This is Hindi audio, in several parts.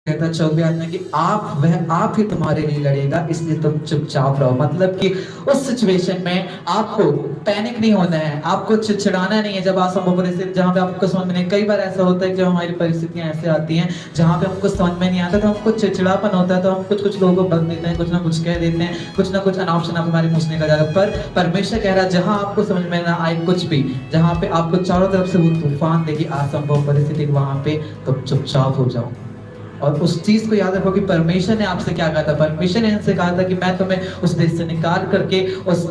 कहता 24 में कि आप ही तुम्हारे लिए लड़ेगा, इसलिए तुम चुपचाप रहो। मतलब कि उस सिचुएशन में आपको पैनिक नहीं होना है, आपको चिड़चिड़ाना नहीं है। जब असंभव परिस्थिति जहाँ पे आपको समझ में नहीं, कई बार ऐसा होता है कि जब हमारी परिस्थितियां ऐसे आती हैं जहाँ पे हमको समझ में नहीं आता, तो हमको चिड़चिड़ापन होता है, तो हम कुछ लोगों को बक देते हैं, कुछ ना कुछ कह देते हैं, कुछ ना कुछ अनाप शनाप हमारे मुंह से निकल जाता है। पर परमेश्वर कह रहा है जहाँ आपको समझ में ना आए कुछ भी, जहाँ पे आपको चारों तरफ से वो तूफान देखी असंभव परिस्थिति, वहां पे तुम चुपचाप हो जाओ। और उस चीज को याद रखो कि परमेश्वर ने आपसे क्या कहा था। परमेश्वर ने इनसे कहा था कि मैं तुम्हें उस देश से निकाल करके उस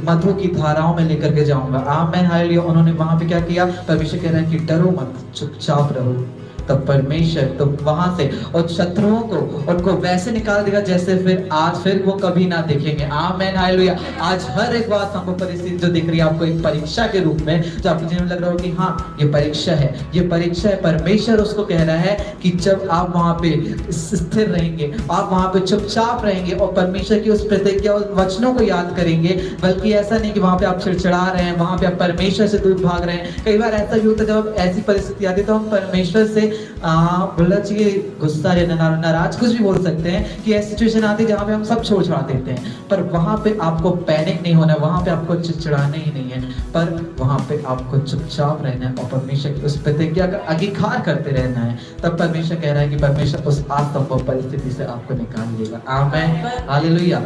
मधु की धाराओं में लेकर के जाऊंगा। आमीन हालेलुया। उन्होंने वहां पे क्या किया? परमेश्वर कह रहा है कि डरो मत, चुपचाप रहो। तब परमेश्वर तो वहां से और शत्रुओं को उनको वैसे निकाल देगा जैसे फिर वो कभी ना देखेंगे। आमीन हालेलुया। आज हर एक बात हमको परिस्थिति जो दिख रही है आपको एक परीक्षा के रूप में, जो आपको जीवन में लग रहा हो कि हाँ ये परीक्षा है, ये परीक्षा है, परमेश्वर उसको कह रहा है कि जब आप वहां पे स्थिर रहेंगे, आप वहां पे चुपचाप रहेंगे और परमेश्वर की उस प्रतिज्ञा और वचनों को याद करेंगे, बल्कि ऐसा नहीं कि वहां पे आप चिड़चिड़ा रहे हैं, वहां पे आप परमेश्वर से दूर भाग रहे हैं। कई बार ऐसा भी होता है जब ऐसी परिस्थिति आती है तो हम परमेश्वर से बोलना चाहिए गुस्सा या नाराज कुछ भी बोल सकते हैं कि ऐसी सिचुएशन आती है जहाँ पे हम सब छोड़ छाड़ देते हैं। पर वहां पे आपको पैनिक नहीं होना है, वहां पे आपको चिड़चिड़ाना ही नहीं है, पर वहां पे आपको चुपचाप रहना है और परमेश्वर की उस प्रतिज्ञा का अंगीकार करते रहना है। तब परमेश्वर कह रहा है कि परमेश्वर उस असंभव परिस्थिति से आपको निकाल लेगा। आमीन हालेलुया।